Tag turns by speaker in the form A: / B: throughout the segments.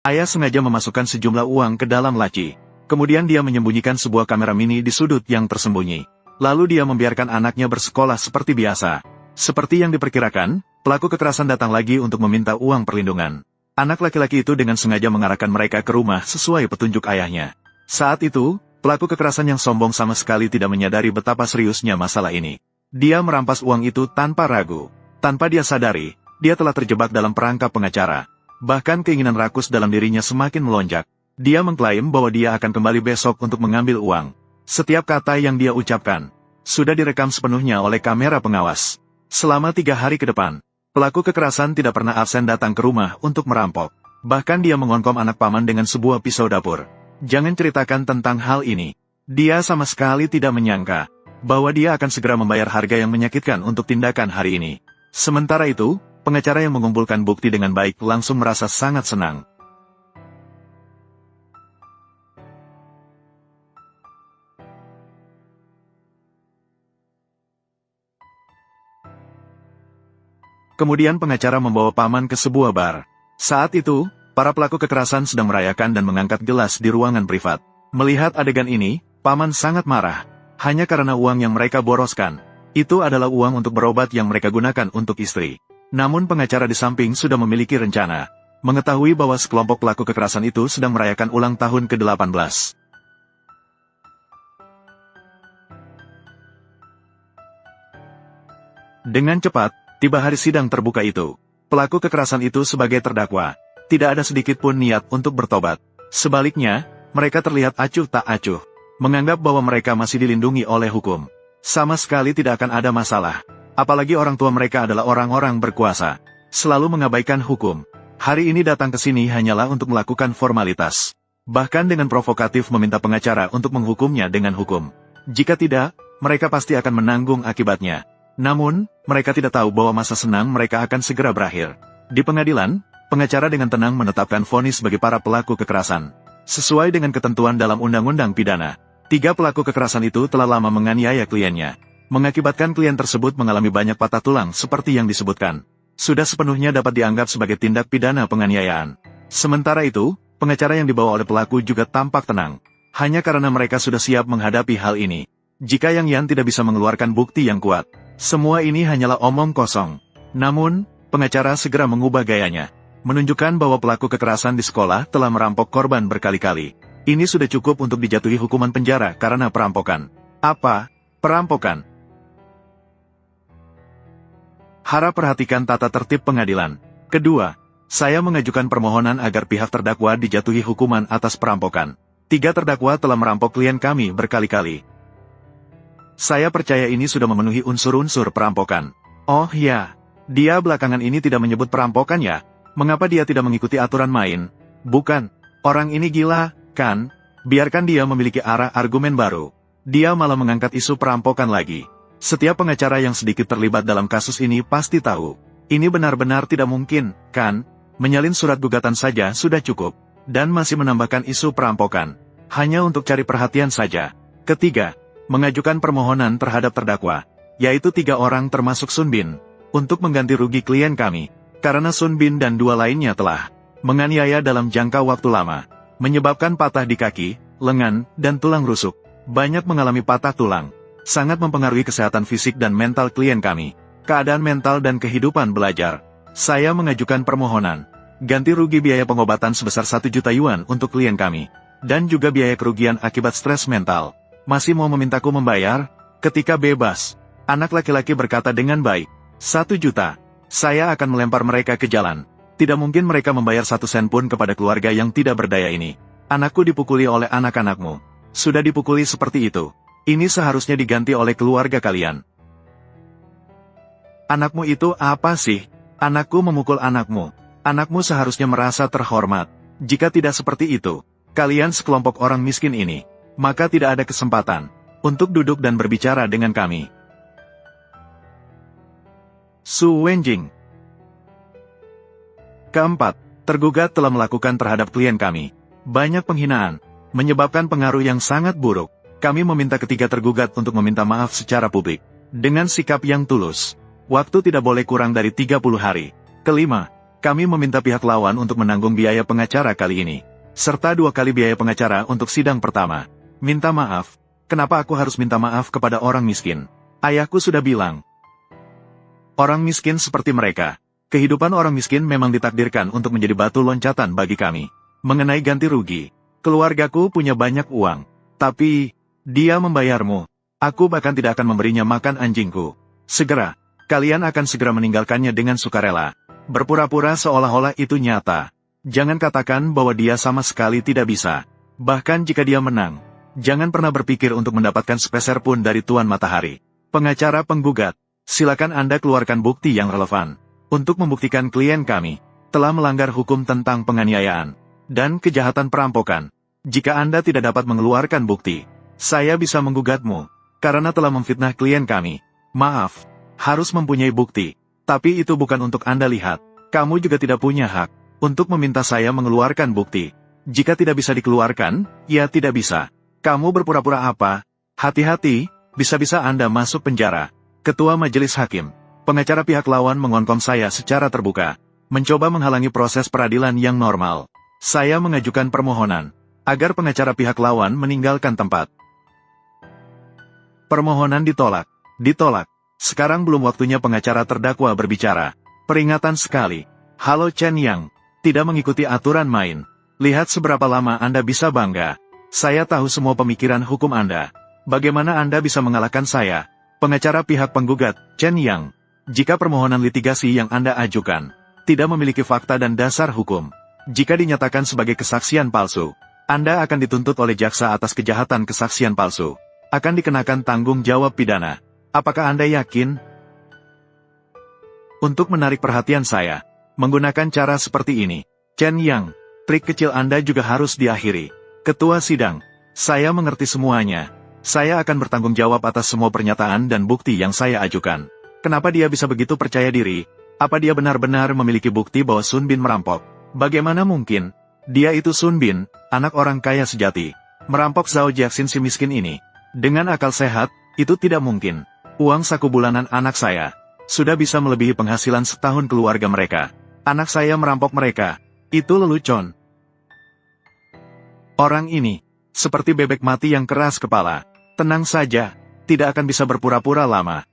A: Ayah sengaja memasukkan sejumlah uang ke dalam laci. Kemudian dia menyembunyikan sebuah kamera mini di sudut yang tersembunyi. Lalu dia membiarkan anaknya bersekolah seperti biasa. Seperti yang diperkirakan, pelaku kekerasan datang lagi untuk meminta uang perlindungan. Anak laki-laki itu dengan sengaja mengarahkan mereka ke rumah sesuai petunjuk ayahnya. Saat itu, pelaku kekerasan yang sombong sama sekali tidak menyadari betapa seriusnya masalah ini. Dia merampas uang itu tanpa ragu. Tanpa dia sadari, dia telah terjebak dalam perangkap pengacara. Bahkan keinginan rakus dalam dirinya semakin melonjak. Dia mengklaim bahwa dia akan kembali besok untuk mengambil uang. Setiap kata yang dia ucapkan sudah direkam sepenuhnya oleh kamera pengawas. Selama 3 hari ke depan, pelaku kekerasan tidak pernah absen datang ke rumah untuk merampok. Bahkan dia mengonkom anak paman dengan sebuah pisau dapur. Jangan ceritakan tentang hal ini. Dia sama sekali tidak menyangka bahwa dia akan segera membayar harga yang menyakitkan untuk tindakan hari ini. Sementara itu, pengacara yang mengumpulkan bukti dengan baik langsung merasa sangat senang. Kemudian pengacara membawa paman ke sebuah bar. Saat itu, para pelaku kekerasan sedang merayakan dan mengangkat gelas di ruangan privat. Melihat adegan ini, paman sangat marah. Hanya karena uang yang mereka boroskan. Itu adalah uang untuk berobat yang mereka gunakan untuk istri. Namun pengacara di samping sudah memiliki rencana. Mengetahui bahwa sekelompok pelaku kekerasan itu sedang merayakan ulang tahun ke-18. Dengan cepat, tiba hari sidang terbuka itu. Pelaku kekerasan itu sebagai terdakwa. Tidak ada sedikit pun niat untuk bertobat. Sebaliknya, mereka terlihat acuh tak acuh. Menganggap bahwa mereka masih dilindungi oleh hukum. Sama sekali tidak akan ada masalah. Apalagi orang tua mereka adalah orang-orang berkuasa. Selalu mengabaikan hukum. Hari ini datang ke sini hanyalah untuk melakukan formalitas. Bahkan dengan provokatif meminta pengacara untuk menghukumnya dengan hukum. Jika tidak, mereka pasti akan menanggung akibatnya. Namun, mereka tidak tahu bahwa masa senang mereka akan segera berakhir. Di pengadilan, pengacara dengan tenang menetapkan vonis bagi para pelaku kekerasan. Sesuai dengan ketentuan dalam Undang-Undang Pidana, 3 pelaku kekerasan itu telah lama menganiaya kliennya. Mengakibatkan klien tersebut mengalami banyak patah tulang seperti yang disebutkan. Sudah sepenuhnya dapat dianggap sebagai tindak pidana penganiayaan. Sementara itu, pengacara yang dibawa oleh pelaku juga tampak tenang. Hanya karena mereka sudah siap menghadapi hal ini. Jika Yang Yan tidak bisa mengeluarkan bukti yang kuat, semua ini hanyalah omong kosong. Namun, pengacara segera mengubah gayanya. Menunjukkan bahwa pelaku kekerasan di sekolah telah merampok korban berkali-kali. Ini sudah cukup untuk dijatuhi hukuman penjara karena perampokan. Apa? Perampokan. Harap perhatikan tata tertib pengadilan. Kedua, saya mengajukan permohonan agar pihak terdakwa dijatuhi hukuman atas perampokan. 3 terdakwa telah merampok klien kami berkali-kali. Saya percaya ini sudah memenuhi unsur-unsur perampokan. Oh ya, dia belakangan ini tidak menyebut perampokan ya? Mengapa dia tidak mengikuti aturan main? Bukan, orang ini gila, kan? Biarkan dia memiliki arah argumen baru. Dia malah mengangkat isu perampokan lagi. Setiap pengacara yang sedikit terlibat dalam kasus ini pasti tahu. Ini benar-benar tidak mungkin, kan? Menyalin surat gugatan saja sudah cukup. Dan masih menambahkan isu perampokan. Hanya untuk cari perhatian saja. Ketiga, mengajukan permohonan terhadap terdakwa, yaitu 3 orang termasuk Sun Bin, untuk mengganti rugi klien kami, karena Sun Bin dan 2 lainnya telah menganiaya dalam jangka waktu lama, menyebabkan patah di kaki, lengan, dan tulang rusuk, banyak mengalami patah tulang, sangat mempengaruhi kesehatan fisik dan mental klien kami, keadaan mental dan kehidupan belajar. Saya mengajukan permohonan, ganti rugi biaya pengobatan sebesar 1 juta yuan untuk klien kami, dan juga biaya kerugian akibat stres mental. Masih mau memintaku membayar? Ketika bebas, anak laki-laki berkata dengan baik, 1 juta. Saya akan melempar mereka ke jalan. Tidak mungkin mereka membayar 1 sen pun kepada keluarga yang tidak berdaya ini. Anakku dipukuli oleh anak-anakmu. Sudah dipukuli seperti itu. Ini seharusnya diganti oleh keluarga kalian. Anakmu itu apa sih? Anakku memukul anakmu. Anakmu seharusnya merasa terhormat. Jika tidak seperti itu, kalian sekelompok orang miskin ini, maka tidak ada kesempatan untuk duduk dan berbicara dengan kami. Su Wenjing. Keempat, tergugat telah melakukan terhadap klien kami banyak penghinaan, menyebabkan pengaruh yang sangat buruk. Kami meminta ketiga tergugat untuk meminta maaf secara publik, dengan sikap yang tulus. Waktu tidak boleh kurang dari 30 hari. Kelima, kami meminta pihak lawan untuk menanggung biaya pengacara kali ini, serta 2 kali biaya pengacara untuk sidang pertama. Minta maaf, kenapa aku harus minta maaf kepada orang miskin? Ayahku sudah bilang, orang miskin seperti mereka. Kehidupan orang miskin memang ditakdirkan untuk menjadi batu loncatan bagi kami. Mengenai ganti rugi, keluargaku punya banyak uang. Tapi, dia membayarmu. Aku bahkan tidak akan memberinya makan anjingku. Segera, kalian akan segera meninggalkannya dengan sukarela. Berpura-pura seolah-olah itu nyata. Jangan katakan bahwa dia sama sekali tidak bisa. Bahkan jika dia menang, jangan pernah berpikir untuk mendapatkan sepeser pun dari Tuan Matahari. Pengacara penggugat, silakan Anda keluarkan bukti yang relevan. Untuk membuktikan klien kami telah melanggar hukum tentang penganiayaan dan kejahatan perampokan. Jika Anda tidak dapat mengeluarkan bukti, saya bisa menggugatmu karena telah memfitnah klien kami. Maaf, harus mempunyai bukti, tapi itu bukan untuk Anda lihat. Kamu juga tidak punya hak untuk meminta saya mengeluarkan bukti. Jika tidak bisa dikeluarkan, ya tidak bisa. Kamu berpura-pura apa? Hati-hati, bisa-bisa Anda masuk penjara. Ketua Majelis Hakim, pengacara pihak lawan mengonkom saya secara terbuka, mencoba menghalangi proses peradilan yang normal. Saya mengajukan permohonan agar pengacara pihak lawan meninggalkan tempat. Permohonan ditolak. Ditolak. Sekarang belum waktunya pengacara terdakwa berbicara. Peringatan sekali. Halo Chen Yang, tidak mengikuti aturan main. Lihat seberapa lama Anda bisa bangga. Saya tahu semua pemikiran hukum Anda. Bagaimana Anda bisa mengalahkan saya? Pengacara pihak penggugat, Chen Yang. Jika permohonan litigasi yang Anda ajukan tidak memiliki fakta dan dasar hukum, jika dinyatakan sebagai kesaksian palsu, Anda akan dituntut oleh jaksa atas kejahatan kesaksian palsu. Akan dikenakan tanggung jawab pidana. Apakah Anda yakin? Untuk menarik perhatian saya, menggunakan cara seperti ini, Chen Yang, trik kecil Anda juga harus diakhiri. Ketua sidang, saya mengerti semuanya. Saya akan bertanggung jawab atas semua pernyataan dan bukti yang saya ajukan. Kenapa dia bisa begitu percaya diri? Apa dia benar-benar memiliki bukti bahwa Sun Bin merampok? Bagaimana mungkin? Dia itu Sun Bin, anak orang kaya sejati. Merampok Zhao Jiaxin si miskin ini. Dengan akal sehat, itu tidak mungkin. Uang saku bulanan anak saya sudah bisa melebihi penghasilan setahun keluarga mereka. Anak saya merampok mereka. Itu lelucon. Orang ini seperti bebek mati yang keras kepala. Tenang saja, tidak akan bisa berpura-pura lama.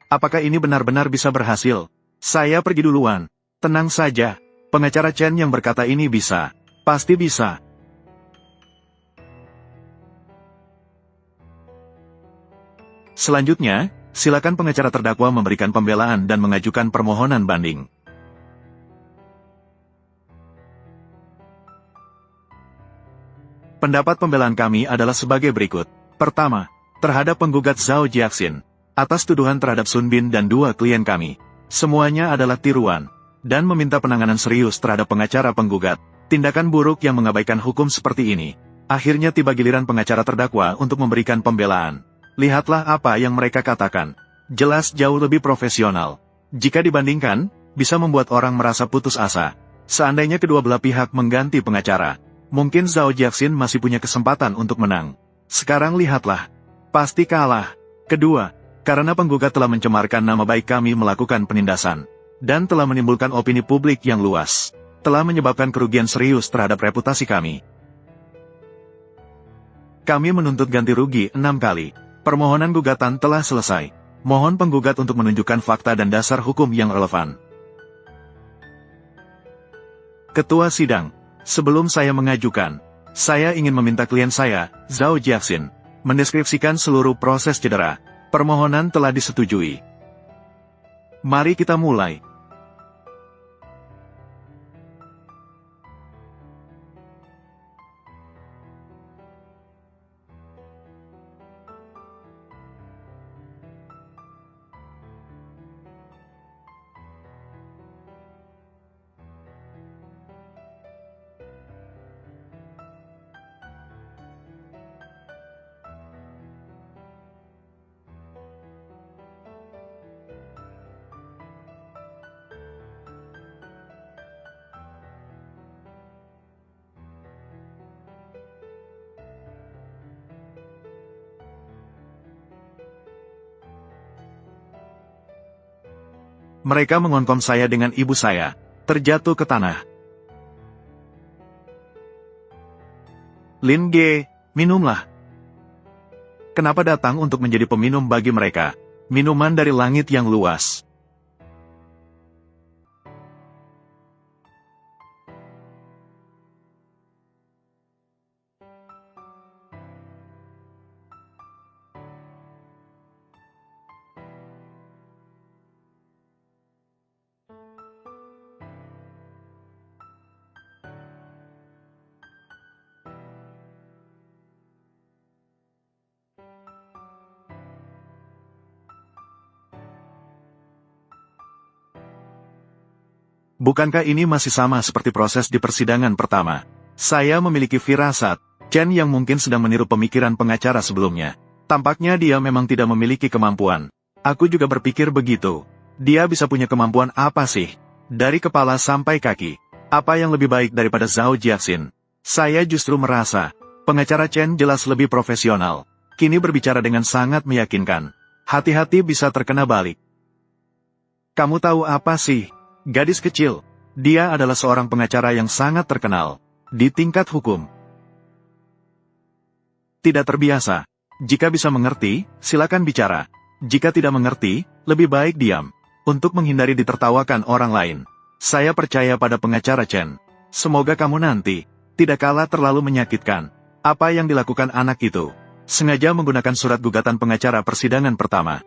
A: Apakah ini benar-benar bisa berhasil? Saya pergi duluan. Tenang saja. Pengacara Chen yang berkata ini bisa. Pasti bisa. Selanjutnya, silakan pengacara terdakwa memberikan pembelaan dan mengajukan permohonan banding. Pendapat pembelaan kami adalah sebagai berikut. Pertama, terhadap penggugat Zhao Jiaxin. Atas tuduhan terhadap Sun Bin dan 2 klien kami. Semuanya adalah tiruan. Dan meminta penanganan serius terhadap pengacara penggugat. Tindakan buruk yang mengabaikan hukum seperti ini. Akhirnya tiba giliran pengacara terdakwa untuk memberikan pembelaan. Lihatlah apa yang mereka katakan. Jelas jauh lebih profesional. Jika dibandingkan, bisa membuat orang merasa putus asa. Seandainya kedua belah pihak mengganti pengacara, mungkin Zhao Jiaxin masih punya kesempatan untuk menang. Sekarang lihatlah. Pasti kalah. Kedua, karena penggugat telah mencemarkan nama baik kami melakukan penindasan, dan telah menimbulkan opini publik yang luas, telah menyebabkan kerugian serius terhadap reputasi kami. Kami menuntut ganti rugi 6 kali. Permohonan gugatan telah selesai. Mohon penggugat untuk menunjukkan fakta dan dasar hukum yang relevan. Ketua sidang, sebelum saya mengajukan, saya ingin meminta klien saya, Zhao Jiaxin, mendeskripsikan seluruh proses cedera. Permohonan telah disetujui. Mari kita mulai. Mereka mengonkom saya dengan ibu saya, terjatuh ke tanah. Lin Ge, minumlah. Kenapa datang untuk menjadi peminum bagi mereka? Minuman dari langit yang luas. Bukankah ini masih sama seperti proses di persidangan pertama? Saya memiliki firasat, Chen yang mungkin sedang meniru pemikiran pengacara sebelumnya. Tampaknya dia memang tidak memiliki kemampuan. Aku juga berpikir begitu. Dia bisa punya kemampuan apa sih? Dari kepala sampai kaki. Apa yang lebih baik daripada Zhao Jiaxin? Saya justru merasa, pengacara Chen jelas lebih profesional. Kini berbicara dengan sangat meyakinkan. Hati-hati bisa terkena balik. Kamu tahu apa sih? Gadis kecil, dia adalah seorang pengacara yang sangat terkenal di tingkat hukum. Tidak terbiasa. Jika bisa mengerti, silakan bicara. Jika tidak mengerti, lebih baik diam. Untuk menghindari ditertawakan orang lain. Saya percaya pada pengacara Chen. Semoga kamu nanti tidak kalah terlalu menyakitkan. Apa yang dilakukan anak itu? Sengaja menggunakan surat gugatan pengacara persidangan pertama.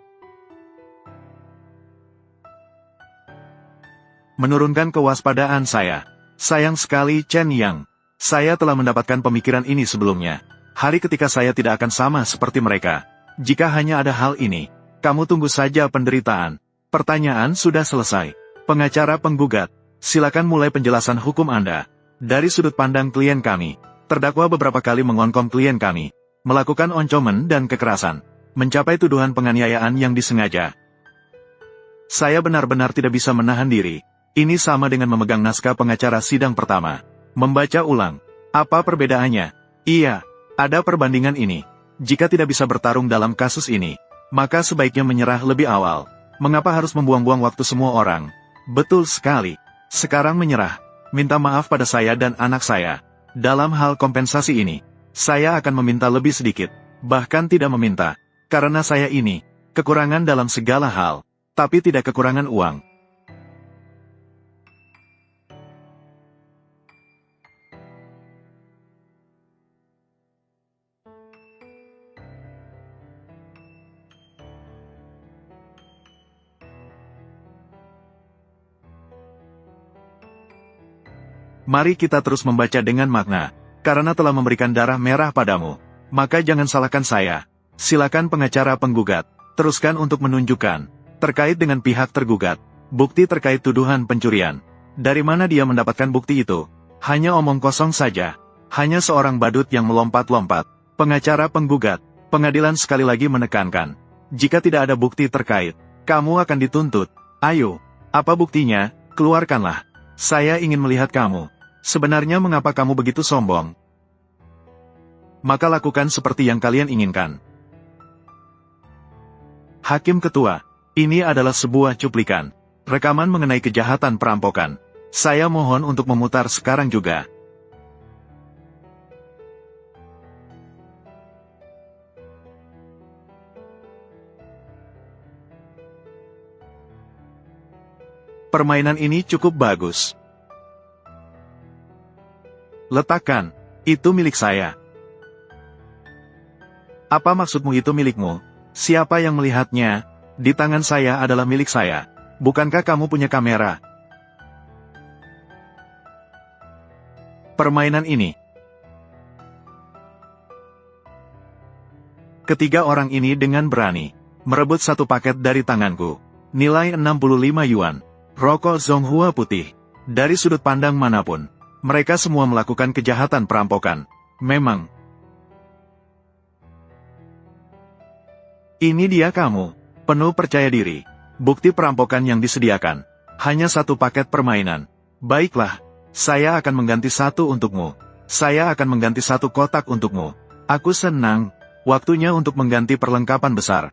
A: Menurunkan kewaspadaan saya. Sayang sekali Chen Yang. Saya telah mendapatkan pemikiran ini sebelumnya. Hari ketika saya tidak akan sama seperti mereka. Jika hanya ada hal ini, kamu tunggu saja penderitaan. Pertanyaan sudah selesai. Pengacara penggugat, silakan mulai penjelasan hukum Anda. Dari sudut pandang klien kami, terdakwa beberapa kali mengonkom klien kami, melakukan oncomen dan kekerasan, mencapai tuduhan penganiayaan yang disengaja. Saya benar-benar tidak bisa menahan diri. Ini sama dengan memegang naskah pengacara sidang pertama. Membaca ulang. Apa perbedaannya? Iya, ada perbandingan ini. Jika tidak bisa bertarung dalam kasus ini, maka sebaiknya menyerah lebih awal. Mengapa harus membuang-buang waktu semua orang? Betul sekali. Sekarang menyerah. Minta maaf pada saya dan anak saya. Dalam hal kompensasi ini, saya akan meminta lebih sedikit. Bahkan tidak meminta. Karena saya ini, kekurangan dalam segala hal. Tapi tidak kekurangan uang. Mari kita terus membaca dengan makna. Karena telah memberikan darah merah padamu, maka jangan salahkan saya. Silakan pengacara penggugat, teruskan untuk menunjukkan, terkait dengan pihak tergugat, bukti terkait tuduhan pencurian. Dari mana dia mendapatkan bukti itu? Hanya omong kosong saja. Hanya seorang badut yang melompat-lompat. Pengacara penggugat, pengadilan sekali lagi menekankan. Jika tidak ada bukti terkait, kamu akan dituntut. Ayo, apa buktinya? Keluarkanlah. Saya ingin melihat kamu. Sebenarnya mengapa kamu begitu sombong? Maka lakukan seperti yang kalian inginkan. Hakim Ketua, ini adalah sebuah cuplikan. Rekaman mengenai kejahatan perampokan. Saya mohon untuk memutar sekarang juga. Permainan ini cukup bagus. Letakkan, itu milik saya. Apa maksudmu itu milikmu? Siapa yang melihatnya? Di tangan saya adalah milik saya. Bukankah kamu punya kamera? Permainan ini. Ketiga orang ini dengan berani merebut satu paket dari tanganku. Nilai 65 yuan. Rokok Zonghua putih. Dari sudut pandang manapun, mereka semua melakukan kejahatan perampokan. Memang. Ini dia kamu. Penuh percaya diri. Bukti perampokan yang disediakan. Hanya satu paket permainan. Baiklah. Saya akan mengganti satu untukmu. Saya akan mengganti satu kotak untukmu. Aku senang. Waktunya untuk mengganti perlengkapan besar.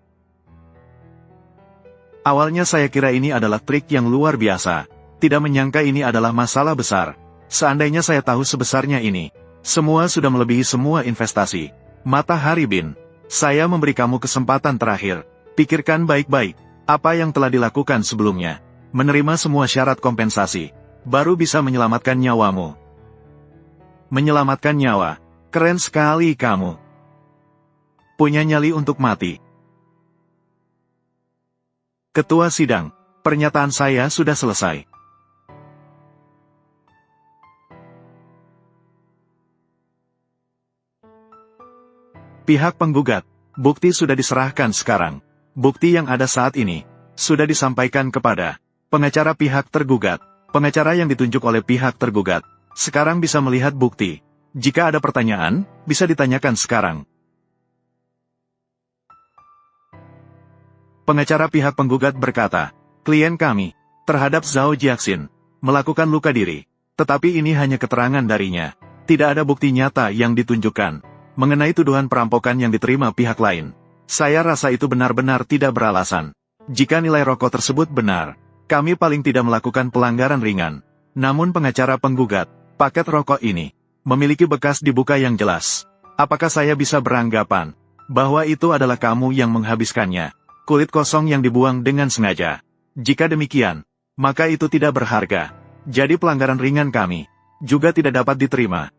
A: Awalnya saya kira ini adalah trik yang luar biasa. Tidak menyangka ini adalah masalah besar. Seandainya saya tahu sebesarnya ini, semua sudah melebihi semua investasi. Matahari Bin, saya memberi kamu kesempatan terakhir. Pikirkan baik-baik, apa yang telah dilakukan sebelumnya. Menerima semua syarat kompensasi, baru bisa menyelamatkan nyawamu. Menyelamatkan nyawa, keren sekali kamu. Punya nyali untuk mati. Ketua sidang, pernyataan saya sudah selesai. Pihak penggugat, bukti sudah diserahkan sekarang. Bukti yang ada saat ini, sudah disampaikan kepada pengacara pihak tergugat. Pengacara yang ditunjuk oleh pihak tergugat, sekarang bisa melihat bukti. Jika ada pertanyaan, bisa ditanyakan sekarang. Pengacara pihak penggugat berkata, klien kami, terhadap Zhao Jiaxin, melakukan luka diri. Tetapi ini hanya keterangan darinya. Tidak ada bukti nyata yang ditunjukkan mengenai tuduhan perampokan yang diterima pihak lain. Saya rasa itu benar-benar tidak beralasan. Jika nilai rokok tersebut benar, kami paling tidak melakukan pelanggaran ringan. Namun pengacara penggugat, paket rokok ini memiliki bekas dibuka yang jelas. Apakah saya bisa beranggapan bahwa itu adalah kamu yang menghabiskannya? Kulit kosong yang dibuang dengan sengaja. Jika demikian, maka itu tidak berharga. Jadi pelanggaran ringan kami juga tidak dapat diterima.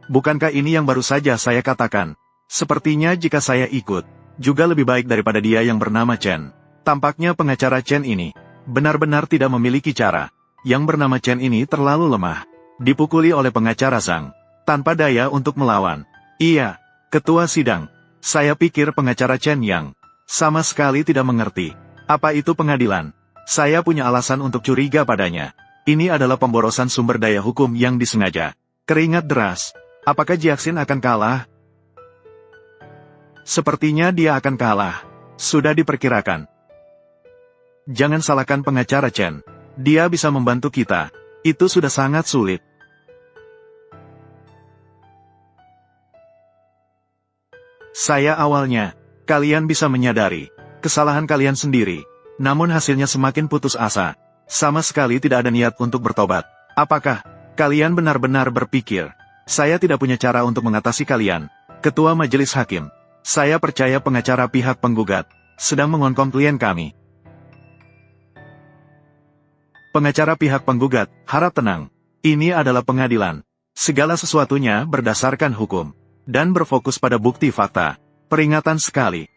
A: Bukankah ini yang baru saja saya katakan? Sepertinya jika saya ikut, juga lebih baik daripada dia yang bernama Chen. Tampaknya pengacara Chen ini benar-benar tidak memiliki cara. Yang bernama Chen ini terlalu lemah. Dipukuli oleh pengacara Zhang, tanpa daya untuk melawan. Iya, ketua sidang. Saya pikir pengacara Chen yang sama sekali tidak mengerti apa itu pengadilan. Saya punya alasan untuk curiga padanya. Ini adalah pemborosan sumber daya hukum yang disengaja. Keringat deras. Apakah Jiaxin akan kalah? Sepertinya dia akan kalah. Sudah diperkirakan. Jangan salahkan pengacara Chen. Dia bisa membantu kita. Itu sudah sangat sulit. Saya awalnya, kalian bisa menyadari kesalahan kalian sendiri. Namun hasilnya semakin putus asa. Sama sekali tidak ada niat untuk bertobat. Apakah kalian benar-benar berpikir saya tidak punya cara untuk mengatasi kalian? Ketua Majelis Hakim, saya percaya pengacara pihak penggugat sedang mengonkom klien kami. Pengacara pihak penggugat, harap tenang. Ini adalah pengadilan. Segala sesuatunya berdasarkan hukum dan berfokus pada bukti fakta. Peringatan sekali.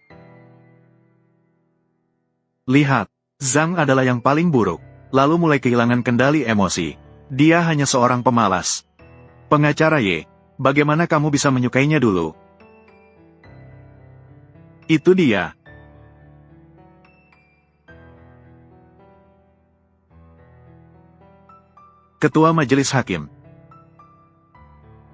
A: Lihat, Zhang adalah yang paling buruk, lalu mulai kehilangan kendali emosi. Dia hanya seorang pemalas. Pengacara Y, bagaimana kamu bisa menyukainya dulu? Itu dia. Ketua Majelis Hakim.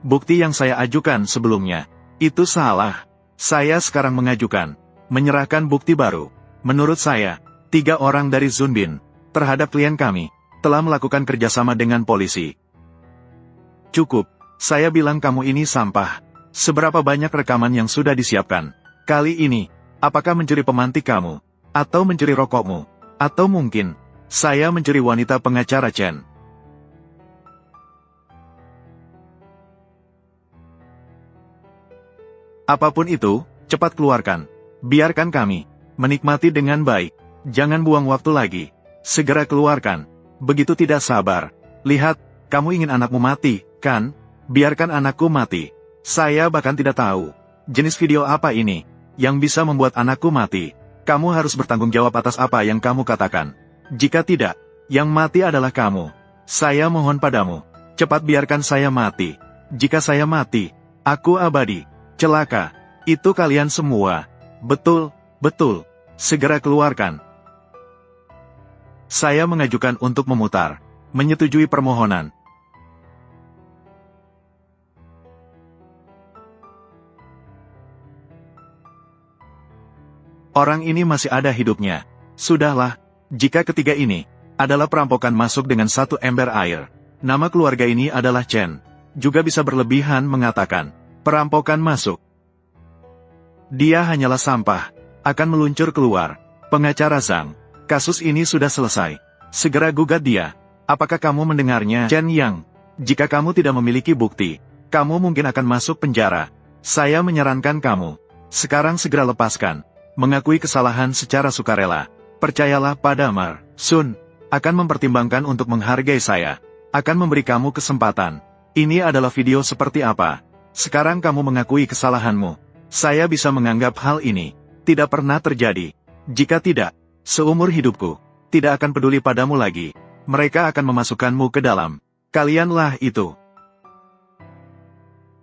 A: Bukti yang saya ajukan sebelumnya, itu salah. Saya sekarang mengajukan, menyerahkan bukti baru. Menurut saya, 3 orang dari Zunbin, terhadap klien kami, telah melakukan kerjasama dengan polisi. Cukup, saya bilang kamu ini sampah. Seberapa banyak rekaman yang sudah disiapkan? Kali ini, apakah mencuri pemantik kamu? Atau mencuri rokokmu? Atau mungkin, saya mencuri wanita pengacara Chen? Apapun itu, cepat keluarkan. Biarkan kami menikmati dengan baik. Jangan buang waktu lagi. Segera keluarkan. Begitu tidak sabar. Lihat, kamu ingin anakmu mati, kan? Biarkan anakku mati. Saya bahkan tidak tahu jenis video apa ini yang bisa membuat anakku mati. Kamu harus bertanggung jawab atas apa yang kamu katakan. Jika tidak, yang mati adalah kamu. Saya mohon padamu, cepat biarkan saya mati. Jika saya mati, aku abadi. Celaka, itu kalian semua. Betul, betul. Segera keluarkan. Saya mengajukan untuk memutar. Menyetujui permohonan. Orang ini masih ada hidupnya. Sudahlah, jika ketiga ini adalah perampokan masuk dengan 1 ember air. Nama keluarga ini adalah Chen. Juga bisa berlebihan mengatakan perampokan masuk. Dia hanyalah sampah, akan meluncur keluar. Pengacara Zhang, kasus ini sudah selesai. Segera gugat dia. Apakah kamu mendengarnya, Chen Yang? Jika kamu tidak memiliki bukti, kamu mungkin akan masuk penjara. Saya menyarankan kamu. Sekarang segera lepaskan. Mengakui kesalahan secara sukarela. Percayalah pada Mar Sun. Akan mempertimbangkan untuk menghargai saya. Akan memberi kamu kesempatan. Ini adalah video seperti apa. Sekarang kamu mengakui kesalahanmu. Saya bisa menganggap hal ini tidak pernah terjadi. Jika tidak, seumur hidupku tidak akan peduli padamu lagi. Mereka akan memasukkanmu ke dalam. Kalianlah itu.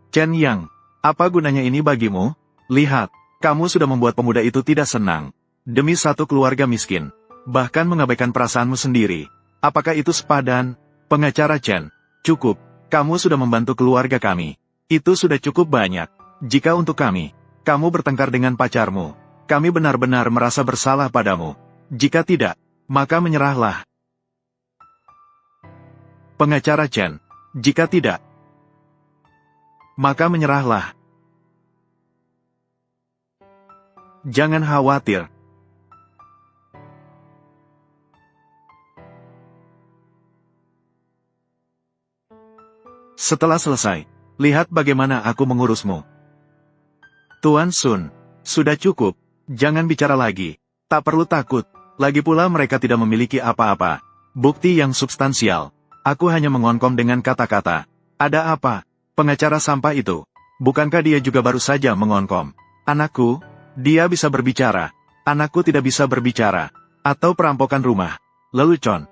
A: Chen Yang, apa gunanya ini bagimu? Lihat, kamu sudah membuat pemuda itu tidak senang. Demi satu keluarga miskin. Bahkan mengabaikan perasaanmu sendiri. Apakah itu sepadan? Pengacara Chen, cukup. Kamu sudah membantu keluarga kami. Itu sudah cukup banyak. Jika untuk kami, kamu bertengkar dengan pacarmu, kami benar-benar merasa bersalah padamu. Jika tidak, maka menyerahlah. Pengacara Chen, jika tidak, maka menyerahlah. Jangan khawatir. Setelah selesai, lihat bagaimana aku mengurusmu. Tuan Sun, sudah cukup, jangan bicara lagi. Tak perlu takut, lagi pula mereka tidak memiliki apa-apa. Bukti yang substansial. Aku hanya mengonkom dengan kata-kata. Ada apa? Pengacara sampah itu. Bukankah dia juga baru saja mengonkom? Anakku, dia bisa berbicara. Anakku tidak bisa berbicara. Atau perampokan rumah. Lelucon.